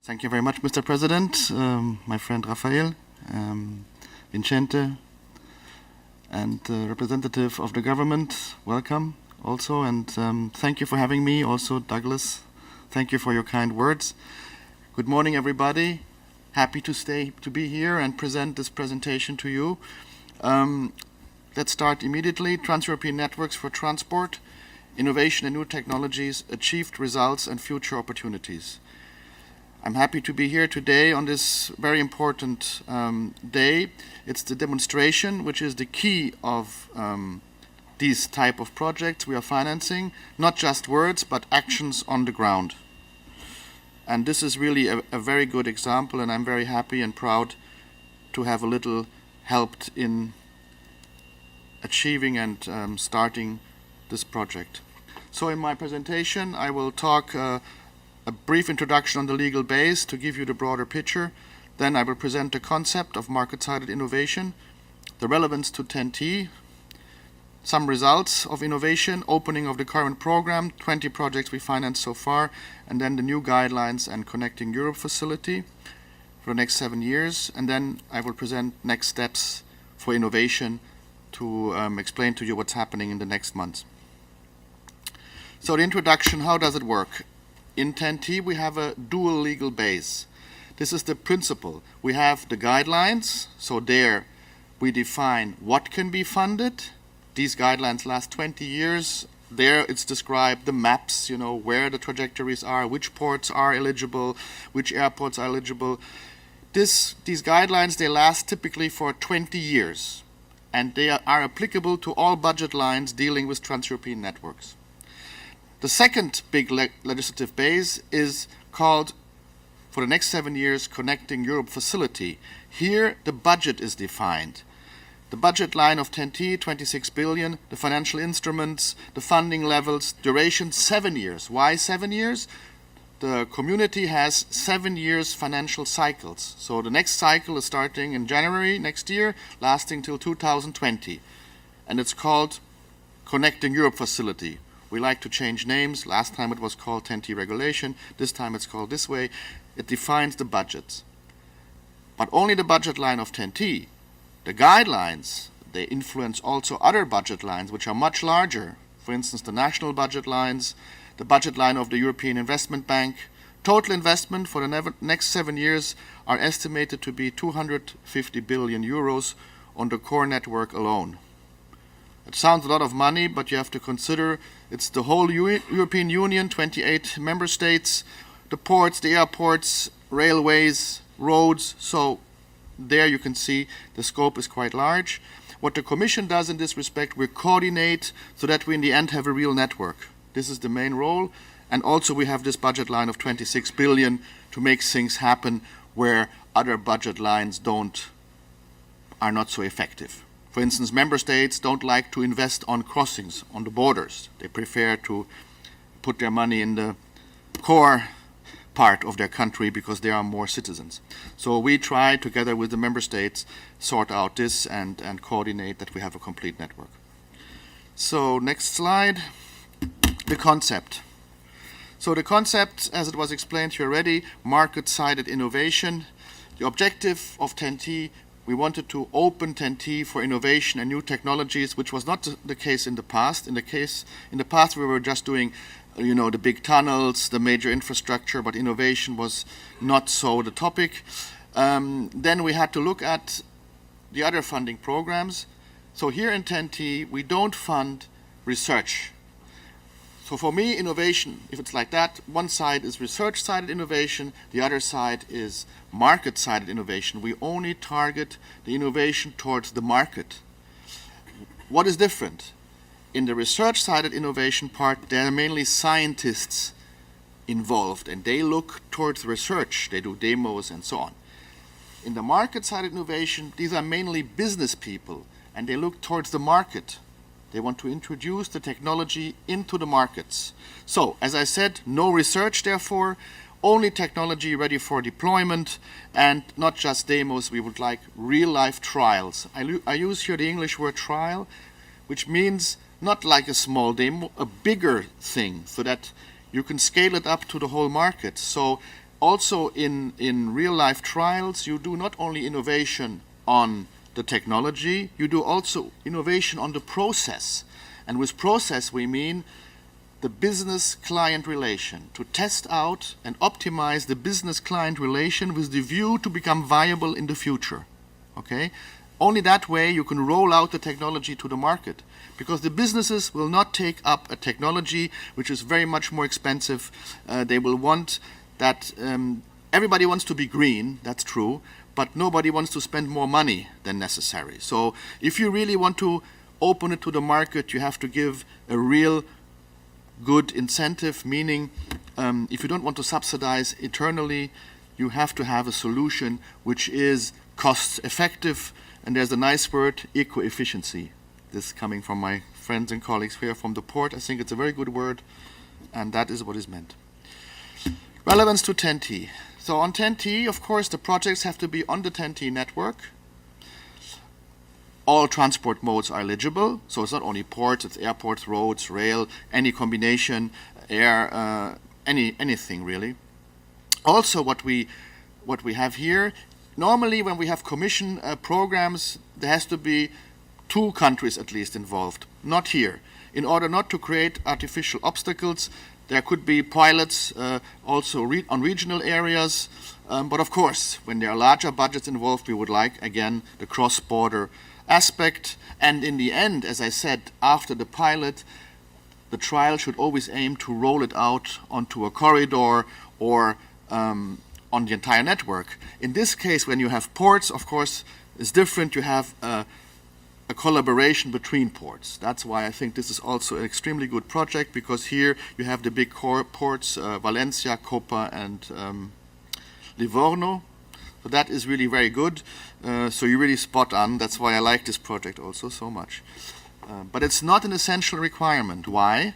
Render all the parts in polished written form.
Thank you very much, Mr. President, my friend Rafael, Vincente, and representative of the government, welcome also, and thank you for having me, also Douglas. Thank you for your kind words. Good morning, everybody. Happy to be here and present this presentation to you. Let's start immediately. Trans-European Networks for Transport, Innovation and New Technologies, Achieved Results and Future Opportunities. I'm happy to be here today on this very important day. It's the demonstration, which is the key of these type of projects we are financing, not just words, but actions on the ground. And this is really a very good example, and I'm very happy and proud to have a little helped in achieving and starting this project. So in my presentation, I will talk a brief introduction on the legal base to give you the broader picture. Then I will present the concept of market-sided innovation, the relevance to TEN-T, some results of innovation, opening of the current program, 20 projects we financed so far, and then the new guidelines and Connecting Europe facility for the next 7 years. And then I will present next steps for innovation to explain to you what's happening in the next months. So the introduction, how does it work? In TEN-T, we have a dual legal base. This is the principle. We have the guidelines, so there we define what can be funded. These guidelines last 20 years. There it's described the maps, where the trajectories are, which ports are eligible, which airports are eligible. These guidelines, they last typically for 20 years, and they are applicable to all budget lines dealing with trans-European networks. The second big legislative base is called, for the next 7 years, Connecting Europe facility. Here, the budget is defined. The budget line of TEN-T, 26 billion, the financial instruments, the funding levels, duration 7 years. Why 7 years? The community has 7 years financial cycles. So the next cycle is starting in January next year, lasting till 2020. And it's called Connecting Europe facility. We like to change names. Last time it was called TEN-T regulation. This time it's called this way. It defines the budgets. But only the budget line of TEN-T. The guidelines, they influence also other budget lines which are much larger. For instance, the national budget lines, the budget line of the European Investment Bank. Total investment for the next 7 years are estimated to be 250 billion euros on the core network alone. It sounds a lot of money, but you have to consider it's the whole European Union, 28 member states, the ports, the airports, railways, roads. So there you can see the scope is quite large. What the Commission does in this respect, we coordinate so that we in the end have a real network. This is the main role. And also we have this budget line of 26 billion to make things happen where other budget lines are not so effective. For instance, member states don't like to invest on crossings, on the borders. They prefer to put their money in the core part of their country because there are more citizens. So we try, together with the member states, sort out this and coordinate that we have a complete network. So next slide, the concept. So the concept, as it was explained here already, market-sided innovation. The objective of TEN-T, we wanted to open TEN-T for innovation and new technologies, which was not the case in the past. In the past, we were just doing, the big tunnels, the major infrastructure, but innovation was not so the topic. Then we had to look at the other funding programs. So here in TEN-T, we don't fund research. So for me, innovation, if it's like that, one side is research-sided innovation, the other side is market-sided innovation. We only target the innovation towards the market. What is different? In the research-sided innovation part, there are mainly scientists involved, and they look towards research. They do demos and so on. In the market-sided innovation, these are mainly business people, and they look towards the market. They want to introduce the technology into the markets. So, as I said, no research, therefore, only technology ready for deployment, and not just demos. We would like real-life trials. I use here the English word trial, which means not like a small demo, a bigger thing, so that you can scale it up to the whole market. So also in real-life trials, you do not only innovation on the technology, you do also innovation on the process. And with process, we mean the business-client relation, to test out and optimize the business-client relation with the view to become viable in the future. Okay? Only that way you can roll out the technology to the market, because the businesses will not take up a technology which is very much more expensive. They will want that, everybody wants to be green, that's true, but nobody wants to spend more money than necessary. So if you really want to open it to the market, you have to give a real good incentive, meaning if you don't want to subsidize eternally, you have to have a solution which is cost effective, and there's a nice word, eco-efficiency. This coming from my friends and colleagues here from the port. I think it's a very good word, and that is what is meant. Relevance to 10T. So on 10T, of course, the projects have to be on the 10T network. All transport modes are eligible, so it's not only ports, it's airports, roads, rail, any combination, air, anything really. Also, what we have here, normally when we have commission programs, there has to be 2 countries at least involved. Not here. In order not to create artificial obstacles, there could be pilots also on regional areas. But of course, when there are larger budgets involved, we would like, again, the cross-border aspect. And in the end, as I said, after the pilot, the trial should always aim to roll it out onto a corridor or on the entire network. In this case, when you have ports, of course, it's different. You have a collaboration between ports. That's why I think this is also an extremely good project, because here you have the big core ports, Valencia, Copa, and Livorno. So that is really very good. So you're really spot on. That's why I like this project also so much. But it's not an essential requirement. Why?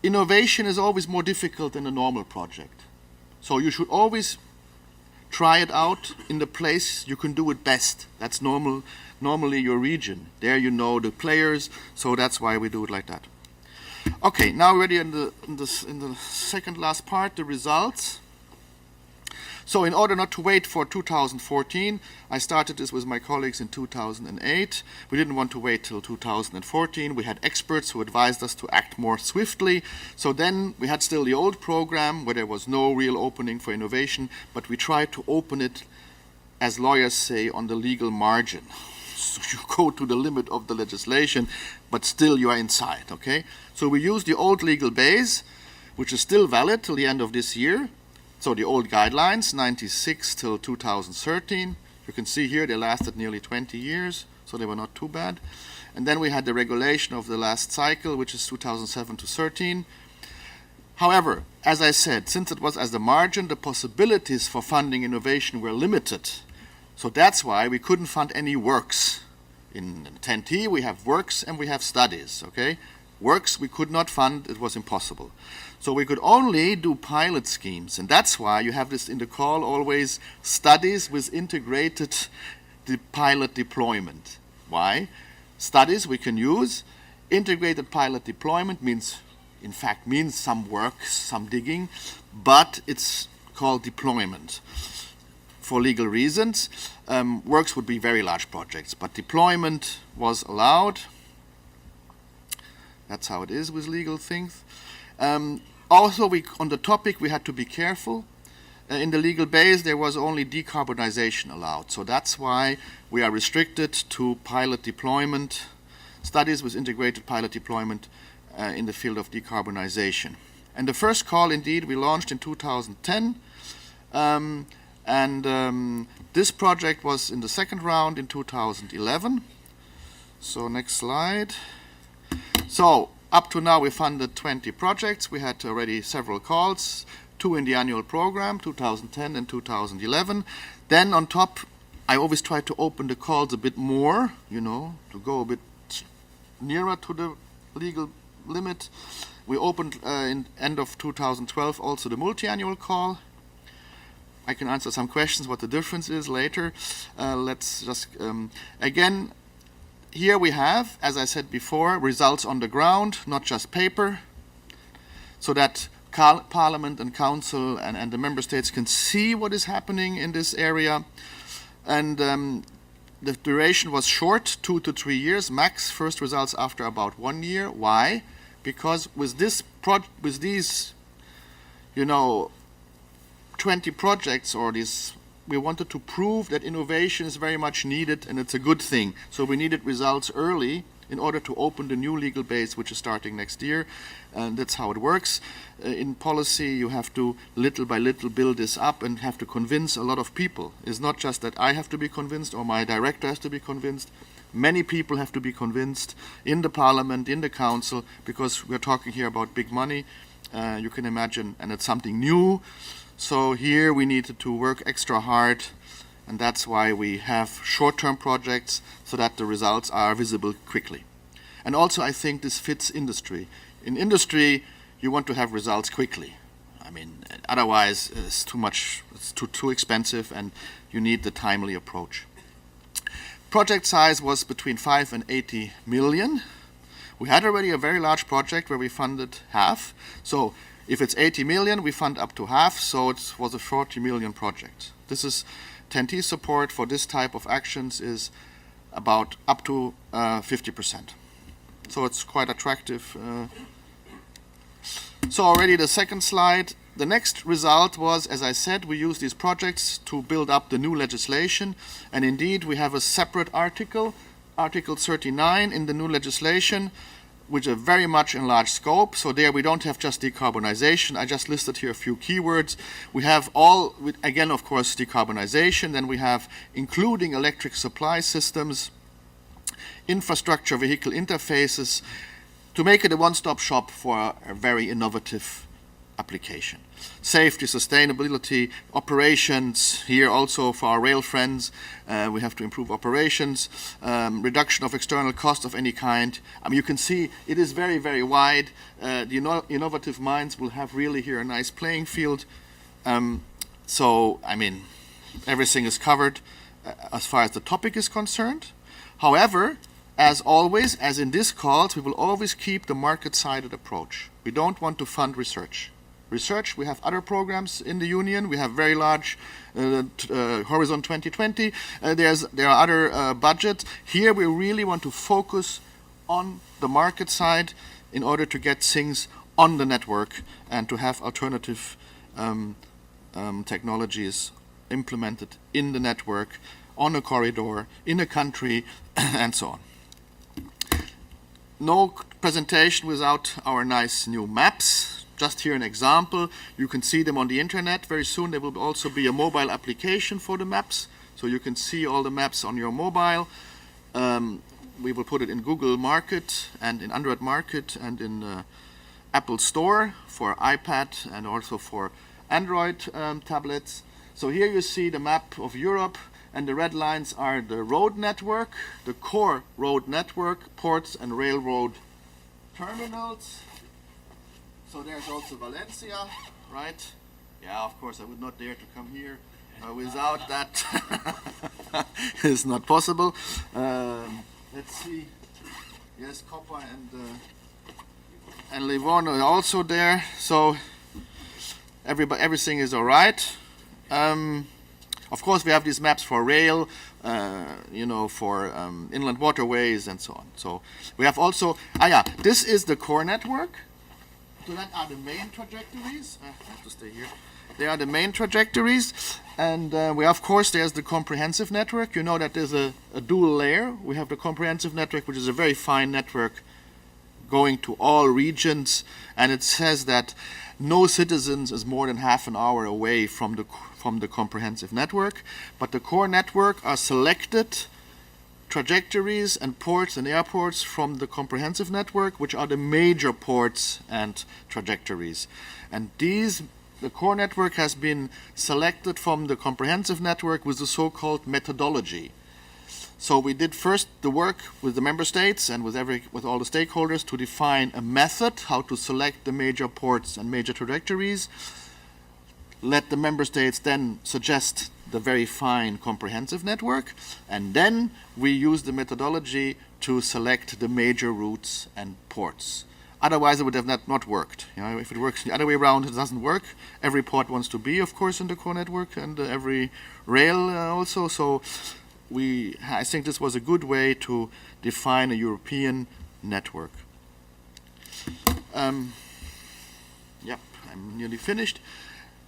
Innovation is always more difficult than a normal project. So you should always try it out in the place you can do it best. That's normally your region. There you know the players, so that's why we do it like that. Okay, now already in the second last part, the results. So in order not to wait for 2014, I started this with my colleagues in 2008. We didn't want to wait till 2014. We had experts who advised us to act more swiftly. So then we had still the old program where there was no real opening for innovation, but we tried to open it, as lawyers say, on the legal margin. So you go to the limit of the legislation, but still you are inside, okay? So we used the old legal base, which is still valid till the end of this year. So the old guidelines, 96 till 2013. You can see here they lasted nearly 20 years, so they were not too bad. And then we had the regulation of the last cycle, which is 2007 to 13. However, as I said, since it was as the margin, the possibilities for funding innovation were limited. So that's why we couldn't fund any works. In 10T we have works and we have studies, okay? Works we could not fund, it was impossible. So we could only do pilot schemes, and that's why you have this in the call always, studies with integrated pilot deployment. Why? Studies we can use. Integrated pilot deployment means some work, some digging, but it's called deployment. For legal reasons, works would be very large projects, but deployment was allowed. That's how it is with legal things. Also, on the topic, we had to be careful. In the legal base, there was only decarbonization allowed. So that's why we are restricted to pilot deployment, studies with integrated pilot deployment in the field of decarbonization. And the first call, indeed, we launched in 2010. This project was in the second round in 2011. So next slide. So up to now we funded 20 projects. We had already several calls, 2 in the annual program, 2010 and 2011. Then on top, I always try to open the calls a bit more, to go a bit nearer to the legal limit. We opened in end of 2012 also the multi-annual call. I can answer some questions what the difference is later. Let's just, again, here we have, as I said before, results on the ground, not just paper, so that Parliament and Council and the Member States can see what is happening in this area. And the duration was short, 2 to 3 years, max. First results after about 1 year. Why? Because with these, 20 projects or these, we wanted to prove that innovation is very much needed and it's a good thing. So we needed results early in order to open the new legal base, which is starting next year. And that's how it works. In policy, you have to little by little build this up and have to convince a lot of people. It's not just that I have to be convinced or my director has to be convinced. Many people have to be convinced in the Parliament, in the Council, because we're talking here about big money. You can imagine, and it's something new. So here we needed to work extra hard, and that's why we have short-term projects so that the results are visible quickly. And also I think this fits industry. In industry, you want to have results quickly. I mean, otherwise it's too much, it's too expensive, and you need the timely approach. Project size was between 5 and 80 million. We had already a very large project where we funded half. So if it's 80 million, we fund up to half, so it was a 40 million project. This is 10T support for this type of actions is about up to 50%. So it's quite attractive. So already the second slide. The next result was, as I said, we use these projects to build up the new legislation. And indeed, we have a separate article, Article 39 in the new legislation, which is very much enlarged scope. So there we don't have just decarbonization. I just listed here a few keywords. We have all, again, of course, decarbonization. Then we have including electric supply systems, infrastructure, vehicle interfaces, to make it a one-stop shop for a very innovative application. Safety, sustainability, operations, here also for our rail friends, we have to improve operations, reduction of external cost of any kind. I mean, you can see it is very, very wide. The innovative minds will have really here a nice playing field. So, I mean, everything is covered as far as the topic is concerned. However, as always, as in this calls, we will always keep the market-sided approach. We don't want to fund research. Research, we have other programs in the Union. We have very large Horizon 2020. There are other budgets. Here we really want to focus on the market side in order to get things on the network and to have alternative technologies implemented in the network, on a corridor, in a country, and so on. No presentation without our nice new maps. Just here an example. You can see them on the internet. Very soon there will also be a mobile application for the maps. So you can see all the maps on your mobile. We will put it in Google Market and in Android Market and in Apple Store for iPad and also for Android tablets. So here you see the map of Europe, and the red lines are the road network, the core road network, ports and railroad terminals. So there's also Valencia, right? Yeah, of course, I would not dare to come here without that. It's not possible. Let's see. Yes, Coppa and Livorno are also there. So everything is all right. Of course, we have these maps for rail, for inland waterways and so on. So we have also, this is the core network. So that are the main trajectories. I have to stay here. They are the main trajectories. And of course, there's the comprehensive network. You know that there's a dual layer. We have the comprehensive network, which is a very fine network going to all regions. And it says that no citizens is more than half an hour away from the comprehensive network. But the core network are selected trajectories and ports and airports from the comprehensive network, which are the major ports and trajectories. And the core network has been selected from the comprehensive network with the so-called methodology. So we did first the work with the member states and with all the stakeholders to define a method how to select the major ports and major trajectories. Let the member states then suggest the very fine comprehensive network, and then we use the methodology to select the major routes and ports. Otherwise, it would have not worked. If it works the other way around, it doesn't work. Every port wants to be, of course, in the core network, and every rail also. So I think this was a good way to define a European network. Yep, I'm nearly finished.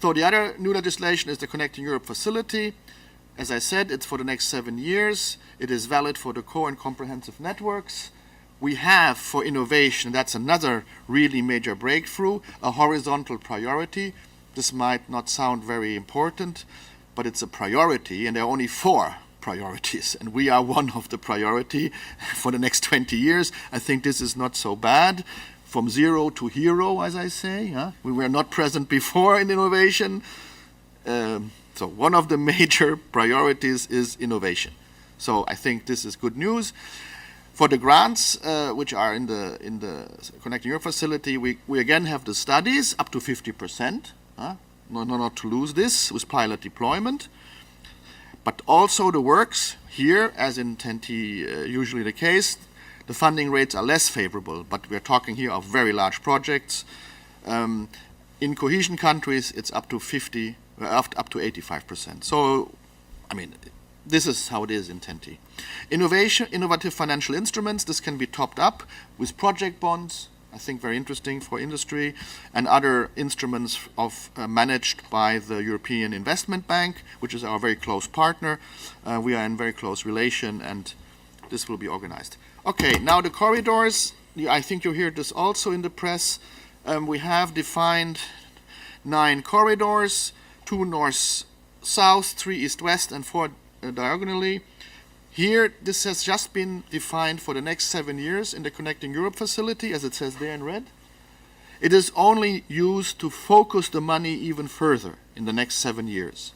So the other new legislation is the Connecting Europe Facility. As I said, it's for the next 7 years. It is valid for the core and comprehensive networks. We have, for innovation, that's another really major breakthrough, a horizontal priority. This might not sound very important, but it's a priority, and there are only 4 priorities, and we are one of the priority for the next 20 years. I think this is not so bad. From zero to hero, as I say. We were not present before in innovation. So one of the major priorities is innovation. So I think this is good news. For the grants, which are in the Connecting Europe Facility, we again have the studies up to 50%. Not to lose this with pilot deployment. But also the works here, as in TEN-T usually the case, the funding rates are less favorable, but we're talking here of very large projects. In cohesion countries, it's up to 85%. So, I mean, this is how it is in TEN-T. Innovative financial instruments, this can be topped up with project bonds, I think very interesting for industry, and other instruments managed by the European Investment Bank, which is our very close partner. We are in very close relation, and this will be organized. Okay, now the corridors. I think you hear this also in the press. We have defined 9 corridors, 2 north-south, 3 east-west, and 4 diagonally. Here, this has just been defined for the next 7 years in the Connecting Europe Facility, as it says there in red. It is only used to focus the money even further in the next 7 years.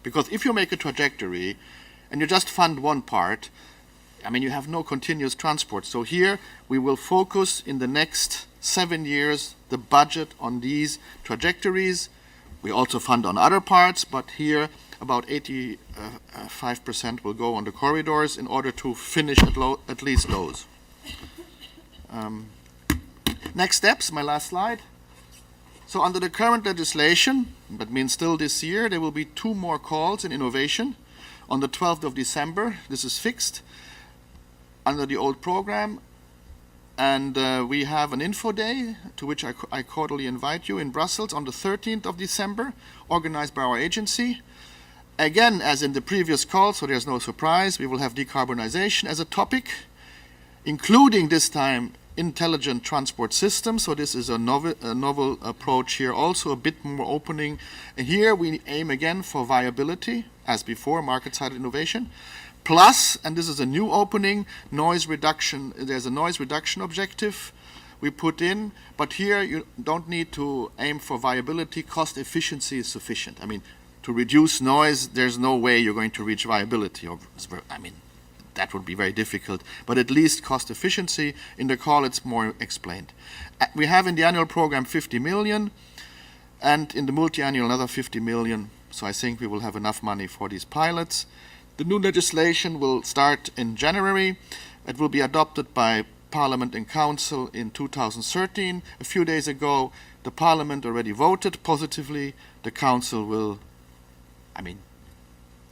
Because if you make a trajectory and you just fund one part, I mean, you have no continuous transport. So here we will focus in the next 7 years the budget on these trajectories. We also fund on other parts, but here about 85% will go on the corridors in order to finish at least those. Next steps, my last slide. So under the current legislation, that means still this year, there will be 2 more calls in innovation. On the 12th of December, this is fixed under the old program, and we have an info day to which I cordially invite you in Brussels on the 13th of December, organized by our agency. Again, as in the previous call, so there's no surprise, we will have decarbonization as a topic, including this time intelligent transport systems. So this is a novel approach here, also a bit more opening. And here we aim again for viability, as before, market-side innovation. Plus, and this is a new opening, noise reduction. There's a noise reduction objective we put in, but here you don't need to aim for viability. Cost efficiency is sufficient. I mean, to reduce noise, there's no way you're going to reach viability. I mean, that would be very difficult, but at least cost efficiency. In the call, it's more explained. We have in the annual program 50 million, and in the multi-annual another 50 million. So I think we will have enough money for these pilots. The new legislation will start in January. It will be adopted by Parliament and Council in 2013. A few days ago, the Parliament already voted positively. The Council will, I mean,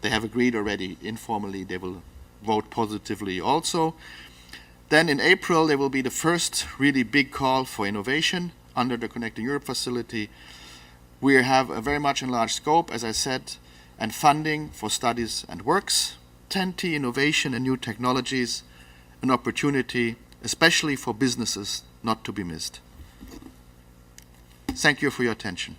they have agreed already informally, they will vote positively also. Then in April, there will be the first really big call for innovation under the Connecting Europe Facility. We have a very much enlarged scope, as I said, and funding for studies and works, TEN-T innovation and new technologies, an opportunity, especially for businesses, not to be missed. Thank you for your attention.